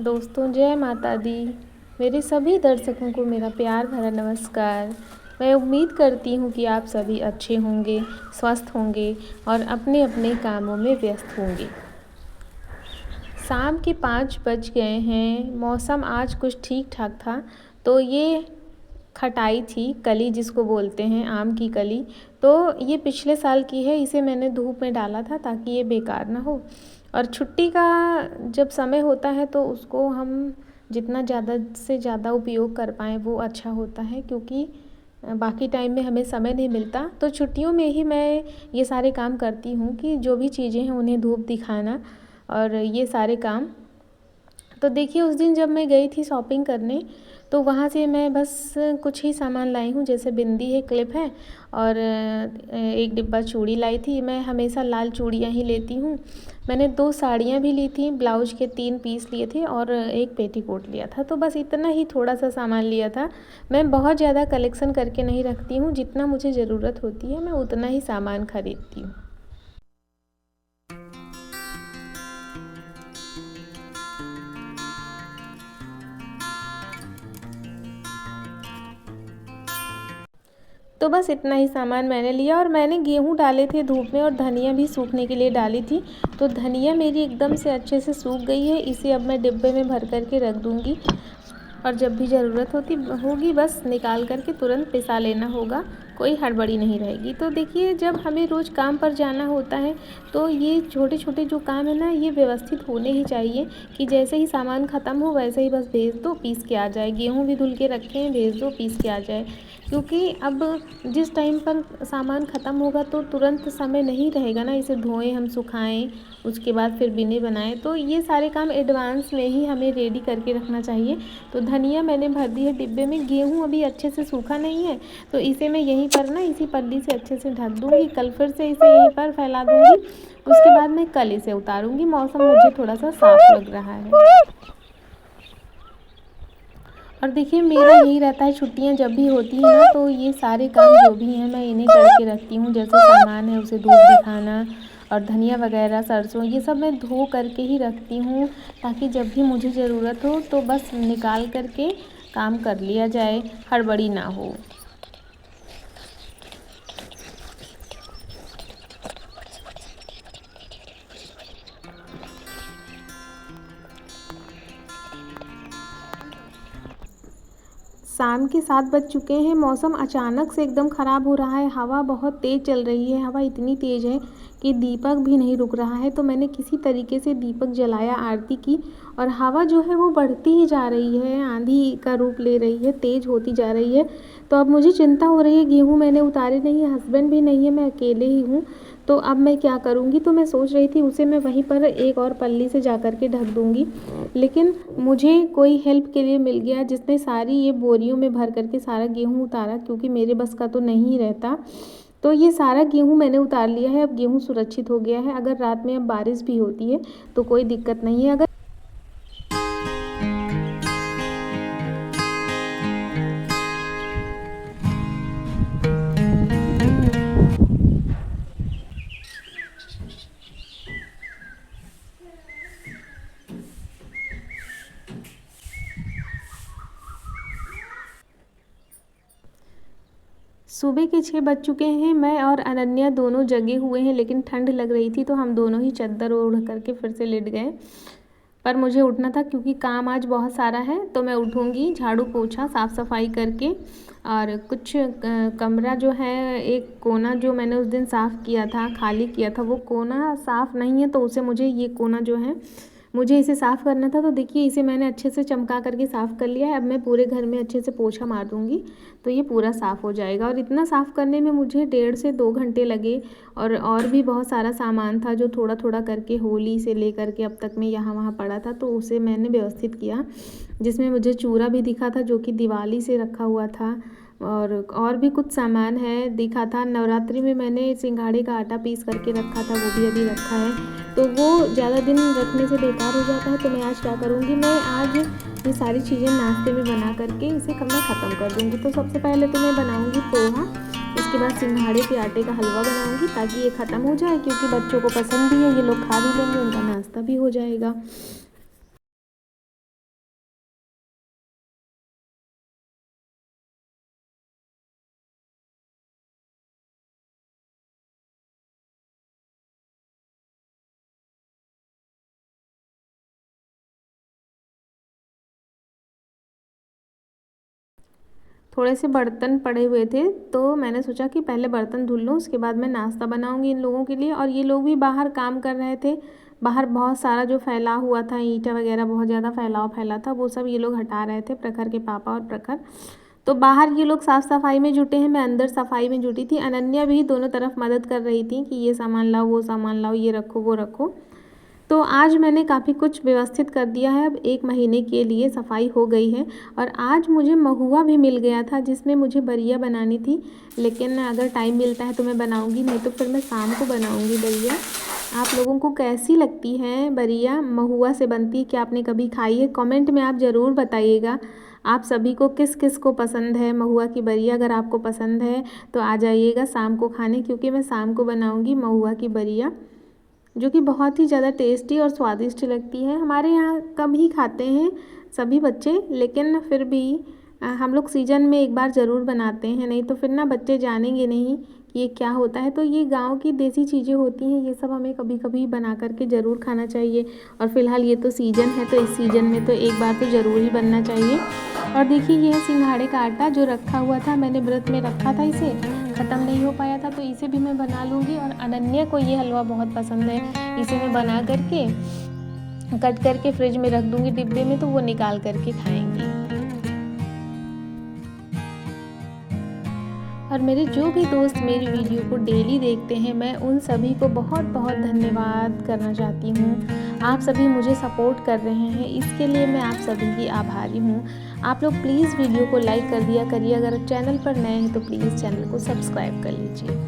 दोस्तों, जय माता दी। मेरे सभी दर्शकों को मेरा प्यार भरा नमस्कार। मैं उम्मीद करती हूँ कि आप सभी अच्छे होंगे, स्वस्थ होंगे और अपने अपने कामों में व्यस्त होंगे। शाम के 5 बज गए हैं। मौसम आज कुछ ठीक ठाक था। तो ये खटाई थी, कली जिसको बोलते हैं, आम की कली। तो ये पिछले साल की है। इसे मैंने धूप में डाला था ताकि ये बेकार ना हो। और छुट्टी का जब समय होता है तो उसको हम जितना ज़्यादा से ज़्यादा उपयोग कर पाएँ वो अच्छा होता है, क्योंकि बाकी टाइम में हमें समय नहीं मिलता। तो छुट्टियों में ही मैं ये सारे काम करती हूँ कि जो भी चीज़ें हैं उन्हें धूप दिखाना और ये सारे काम। तो देखिए, उस दिन जब मैं गई थी शॉपिंग करने तो वहाँ से मैं बस कुछ ही सामान लाई हूँ, जैसे बिंदी है, क्लिप है और एक डिब्बा चूड़ी लाई थी। मैं हमेशा लाल चूड़ियाँ ही लेती हूँ। मैंने 2 साड़ियाँ भी ली थी, ब्लाउज के 3 पीस लिए थे और एक पेटीकोट लिया था। तो बस इतना ही थोड़ा सा सामान लिया था। मैं बहुत ज़्यादा कलेक्शन करके नहीं रखती हूँ, जितना मुझे ज़रूरत होती है मैं उतना ही सामान खरीदती हूँ। तो बस इतना ही सामान मैंने लिया और मैंने गेहूँ डाले थे धूप में और धनिया भी सूखने के लिए डाली थी। तो धनिया मेरी एकदम से अच्छे से सूख गई है। इसे अब मैं डिब्बे में भर कर के रख दूँगी और जब भी ज़रूरत होगी बस निकाल कर के तुरंत पिसा लेना होगा, कोई हड़बड़ी नहीं रहेगी। तो देखिए, जब हमें रोज़ काम पर जाना होता है तो ये छोटे छोटे जो काम है ना, ये व्यवस्थित होने ही चाहिए कि जैसे ही सामान ख़त्म हो वैसे ही बस भेज दो, पीस के आ जाए। गेहूँ भी धुल के रखे हैं, भेज दो, पीस के आ जाए। क्योंकि अब जिस टाइम पर सामान ख़त्म होगा तो तुरंत समय नहीं रहेगा ना, इसे धोएं, हम सुखाएं, उसके बाद फिर बिने बनाएं। तो ये सारे काम एडवांस में ही हमें रेडी करके रखना चाहिए। तो धनिया मैंने भर दी है डिब्बे में। गेहूँ अभी अच्छे से सूखा नहीं है तो इसे मैं यहीं पर ना इसी पल्ली से अच्छे से ढक दूँगी। कल फिर से इसे यहीं पर फैला दूँगी। उसके बाद मैं कल इसे उतारूँगी। मौसम मुझे थोड़ा सा साफ़ लग रहा है। और देखिए, मेरा यही रहता है, छुट्टियां जब भी होती हैं ना तो ये सारे काम जो भी हैं मैं इन्हें करके रखती हूँ। जैसे सामान है उसे धूप दिखाना और धनिया वगैरह, सरसों, ये सब मैं धो करके ही रखती हूँ ताकि जब भी मुझे ज़रूरत हो तो बस निकाल करके काम कर लिया जाए, हड़बड़ी ना हो। शाम के 7 बज चुके हैं। मौसम अचानक से एकदम ख़राब हो रहा है। हवा बहुत तेज़ चल रही है। हवा इतनी तेज़ है कि दीपक भी नहीं रुक रहा है। तो मैंने किसी तरीके से दीपक जलाया, आरती की और हवा जो है वो बढ़ती ही जा रही है, आंधी का रूप ले रही है, तेज़ होती जा रही है। तो अब मुझे चिंता हो रही है। गेहूँ मैंने उतारे नहीं है, हस्बैंड भी नहीं है, मैं अकेले ही हूँ। तो अब मैं क्या करूँगी? तो मैं सोच रही थी उसे मैं वहीं पर एक और पल्ली से जा कर के ढक दूँगी। लेकिन मुझे कोई हेल्प के लिए मिल गया जिसने सारी ये बोरियों में भर करके सारा गेहूँ उतारा, क्योंकि मेरे बस का तो नहीं रहता। तो ये सारा गेहूँ मैंने उतार लिया है। अब गेहूँ सुरक्षित हो गया है। अगर रात में अब बारिश भी होती है तो कोई दिक्कत नहीं है। अगर सुबह के 6 बज चुके हैं। मैं और अनन्या दोनों जगे हुए हैं, लेकिन ठंड लग रही थी तो हम दोनों ही चद्दर ओढ़ करके फिर से लेट गए। पर मुझे उठना था क्योंकि काम आज बहुत सारा है। तो मैं उठूँगी, झाड़ू पोछा साफ़ सफाई करके। और कुछ कमरा जो है, एक कोना जो मैंने उस दिन साफ़ किया था, खाली किया था, वो कोना साफ़ नहीं है तो उसे मुझे ये कोना जो है मुझे इसे साफ़ करना था। तो देखिए, इसे मैंने अच्छे से चमका करके साफ़ कर लिया है। अब मैं पूरे घर में अच्छे से पोछा मार दूँगी तो ये पूरा साफ़ हो जाएगा। और इतना साफ़ करने में मुझे 1.5 से 2 घंटे लगे। और भी बहुत सारा सामान था जो थोड़ा थोड़ा करके होली से लेकर के अब तक में यहाँ वहाँ पड़ा था, तो उसे मैंने व्यवस्थित किया। जिसमें मुझे चूड़ा भी दिखा था जो कि दिवाली से रखा हुआ था। और भी कुछ सामान है दिखा था। नवरात्रि में मैंने सिंघाड़े का आटा पीस करके रखा था, वो भी अभी रखा है, तो वो ज़्यादा दिन रखने से बेकार हो जाता है। तो मैं आज क्या करूँगी, मैं आज ये सारी चीज़ें नाश्ते में बना करके इसे मैं ख़त्म कर दूँगी। तो सबसे पहले तो मैं बनाऊँगी पोहा, उसके बाद सिंघाड़े के आटे का हलवा बनाऊँगी ताकि ये ख़त्म हो जाए, क्योंकि बच्चों को पसंद भी है, ये लोग खा भी लेंगे, उनका नाश्ता भी हो जाएगा। थोड़े से बर्तन पड़े हुए थे, तो मैंने सोचा कि पहले बर्तन धुल लूँ, उसके बाद मैं नाश्ता बनाऊँगी इन लोगों के लिए। और ये लोग भी बाहर काम कर रहे थे, बाहर बहुत सारा जो फैला हुआ था, ईंटा वगैरह बहुत ज़्यादा फैला था, वो सब ये लोग हटा रहे थे, प्रखर के पापा और प्रखर। तो बाहर ये लोग साफ़ सफाई में जुटे हैं, मैं अंदर सफाई में जुटी थी। अनन्या भी दोनों तरफ मदद कर रही थी कि ये सामान लाओ, वो सामान लाओ, ये रखो, वो रखो। तो आज मैंने काफ़ी कुछ व्यवस्थित कर दिया है, अब 1 महीने के लिए सफाई हो गई है। और आज मुझे महुआ भी मिल गया था, जिसमें मुझे बरिया बनानी थी, लेकिन अगर टाइम मिलता है तो मैं बनाऊंगी, नहीं तो फिर मैं शाम को बनाऊंगी बरिया। आप लोगों को कैसी लगती है बरिया, महुआ से बनती है, क्या आपने कभी खाई है? कमेंट में आप ज़रूर बताइएगा। आप सभी को किस किस को पसंद है महुआ की बरिया। अगर आपको पसंद है तो आ जाइएगा शाम को खाने, क्योंकि मैं शाम को बनाऊंगी महुआ की बरिया, जो कि बहुत ही ज़्यादा टेस्टी और स्वादिष्ट लगती है। हमारे यहाँ कम ही खाते हैं सभी बच्चे, लेकिन फिर भी हम लोग सीजन में एक बार ज़रूर बनाते हैं, नहीं तो फिर ना बच्चे जानेंगे नहीं कि ये क्या होता है। तो ये गांव की देसी चीज़ें होती हैं, ये सब हमें कभी कभी बना करके ज़रूर खाना चाहिए। और फिलहाल ये तो सीज़न है, तो इस सीज़न में तो एक बार तो ज़रूर ही बनना चाहिए। और देखिए ये है सिंघाड़े का आटा जो रखा हुआ था, मैंने व्रत में रखा था, इसे ख़त्म नहीं हो पाया था, तो इसे भी मैं बना लूँगी। और अनन्या को ये हलवा बहुत पसंद है, इसे मैं बना करके कट करके फ्रिज में रख दूँगी डिब्बे में, तो वो निकाल करके खाएंगी। और मेरे जो भी दोस्त मेरी वीडियो को डेली देखते हैं, मैं उन सभी को बहुत बहुत धन्यवाद करना चाहती हूँ। आप सभी मुझे सपोर्ट कर रहे हैं, इसके लिए मैं आप सभी की आभारी हूँ। आप लोग प्लीज़ वीडियो को लाइक कर दिया करिए, अगर चैनल पर नए हैं तो प्लीज़ चैनल को सब्सक्राइब कर लीजिए।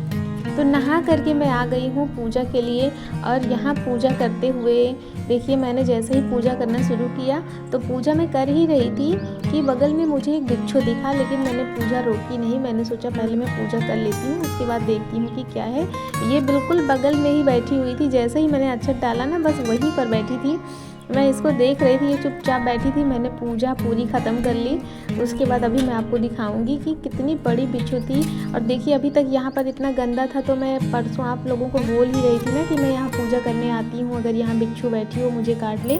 तो नहा करके मैं आ गई हूँ पूजा के लिए। और यहाँ पूजा करते हुए देखिए, मैंने जैसे ही पूजा करना शुरू किया तो पूजा मैं कर ही रही थी कि बगल में मुझे एक बिच्छू दिखा, लेकिन मैंने पूजा रोकी नहीं। मैंने सोचा पहले मैं पूजा कर लेती हूँ, उसके बाद देखती हूँ कि क्या है। ये बिल्कुल बगल में ही बैठी हुई थी, जैसे ही मैंने अक्षत डाला ना, बस वहीं पर बैठी थी। मैं इसको देख रही थी, ये चुपचाप बैठी थी। मैंने पूजा पूरी ख़त्म कर ली, उसके बाद अभी मैं आपको दिखाऊंगी कि कितनी बड़ी बिच्छू थी। और देखिए अभी तक यहाँ पर इतना गंदा था, तो मैं परसों आप लोगों को बोल ही रही थी ना कि मैं यहाँ पूजा करने आती हूँ, अगर यहाँ बिच्छू बैठी हो मुझे काट ले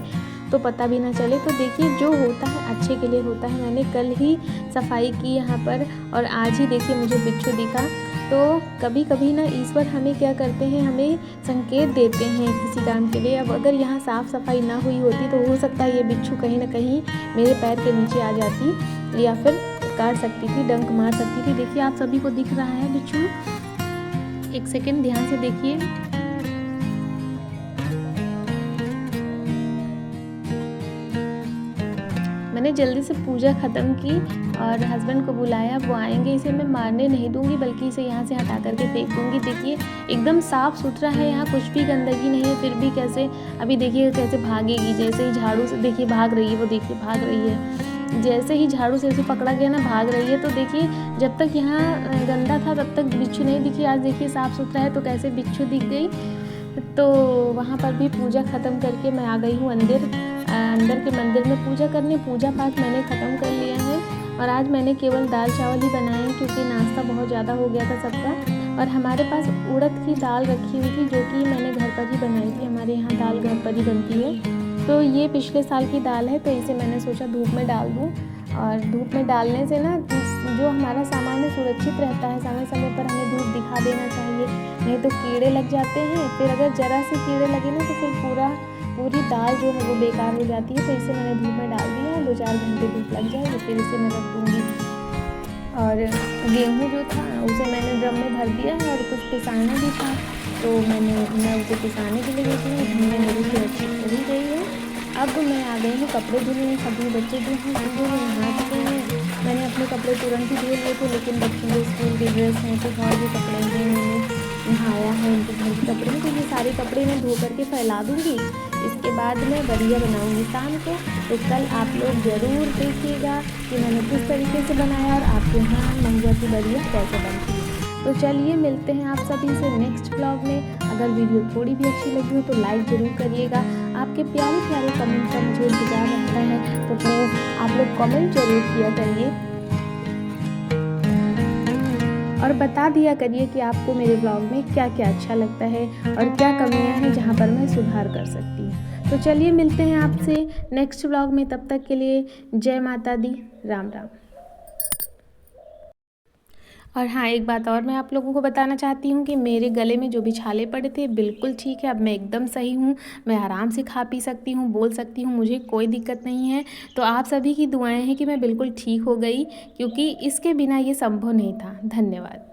तो पता भी ना चले। तो देखिए जो होता है अच्छे के लिए होता है। मैंने कल ही सफाई की यहाँ पर, और आज ही देखिए मुझे बिच्छू दिखा। तो कभी कभी ना ईश्वर हमें क्या करते हैं, हमें संकेत देते हैं किसी काम के लिए। अब अगर यहाँ साफ़ सफाई ना हुई होती तो हो सकता है ये बिच्छू कहीं ना कहीं मेरे पैर के नीचे आ जाती, या फिर काट सकती थी, डंक मार सकती थी। देखिए आप सभी को दिख रहा है बिच्छू, एक सेकेंड ध्यान से देखिए। मैंने जल्दी से पूजा ख़त्म की और हस्बैंड को बुलाया, वो आएंगे। इसे मैं मारने नहीं दूंगी, बल्कि इसे यहाँ से हटा करके फेंक दूंगी। देखिए एकदम साफ़ सुथरा है, यहाँ कुछ भी गंदगी नहीं है, फिर भी कैसे अभी देखिए कैसे भागेगी। जैसे ही झाड़ू से देखिए भाग रही है, वो देखिए भाग रही है, जैसे ही झाड़ू से उसे पकड़ा गया ना भाग रही है। तो देखिए जब तक यहाँ गंदा था तब तक बिच्छू नहीं दिखी, आज देखिए साफ़ सुथरा है तो कैसे बिच्छू दिख गई। तो वहाँ पर भी पूजा ख़त्म करके मैं आ गई हूँ अंदर के मंदिर में पूजा करने। पूजा पाठ मैंने ख़त्म कर लिया है, और आज मैंने केवल दाल चावल ही बनाए हैं, क्योंकि नाश्ता बहुत ज़्यादा हो गया था सबका। और हमारे पास उड़द की दाल रखी हुई थी, जो कि मैंने घर पर ही बनाई थी। हमारे यहाँ दाल घर पर ही बनती है, तो ये पिछले साल की दाल है, तो इसे मैंने सोचा धूप में डाल दूँ। और धूप में डालने से ना जो हमारा सामान है सुरक्षित रहता है। समय समय पर हमें धूप दिखा देना चाहिए, नहीं तो कीड़े लग जाते हैं। फिर अगर ज़रा से कीड़े लगे ना तो फिर पूरी दाल जो है वो बेकार हो जाती है। तो इसे मैंने धूप में डाल दिया, 2-4 घंटे धूप लग जाएगी, फिर इसे मैं रख दूँगी। और गेहूँ जो था उसे मैंने ड्रम में भर दिया है, और कुछ पिसाना भी था, तो मैं उसे पिसाने के लिए गई थी। धुलने मेरी सुरक्षित हो ही गई है। अब मैं आ गई हूँ कपड़े धुलने। सभी बच्चे जो हैं वो नहा चुके हैं, मैंने अपने कपड़े तुरंत ही धो लिए थे, लेकिन बच्चों के स्कूल के ड्रेस हैं, कुछ और भी कपड़े हैं, मैंने नहाया है उनके घर के कपड़े हैं, तो ये सारे कपड़े मैं धो करके फैला दूँगी। इसके बाद मैं बरिया बनाऊँगी शाम को। तो कल आप लोग ज़रूर देखिएगा कि मैंने किस तरीके से बनाया और आपके यहाँ महुआ की बरिया कैसे बनती है। तो चलिए मिलते हैं आप सभी से नेक्स्ट ब्लॉग में। अगर वीडियो थोड़ी भी अच्छी लगी हो तो लाइक ज़रूर करिएगा। आपके प्यारे प्यारे कमेंट का मुझे इंतज़ार रहता है, तो प्लीज़ आप लोग कमेंट ज़रूर किया करिए और बता दिया करिए कि आपको मेरे ब्लॉग में क्या क्या अच्छा लगता है और क्या कमियां हैं जहां पर मैं सुधार कर सकती हूँ। तो चलिए मिलते हैं आपसे नेक्स्ट ब्लॉग में, तब तक के लिए जय माता दी, राम राम। और हाँ, एक बात और मैं आप लोगों को बताना चाहती हूँ कि मेरे गले में जो भी छाले पड़े थे बिल्कुल ठीक है, अब मैं एकदम सही हूँ, मैं आराम से खा पी सकती हूँ, बोल सकती हूँ, मुझे कोई दिक्कत नहीं है। तो आप सभी की दुआएं हैं कि मैं बिल्कुल ठीक हो गई, क्योंकि इसके बिना ये संभव नहीं था। धन्यवाद।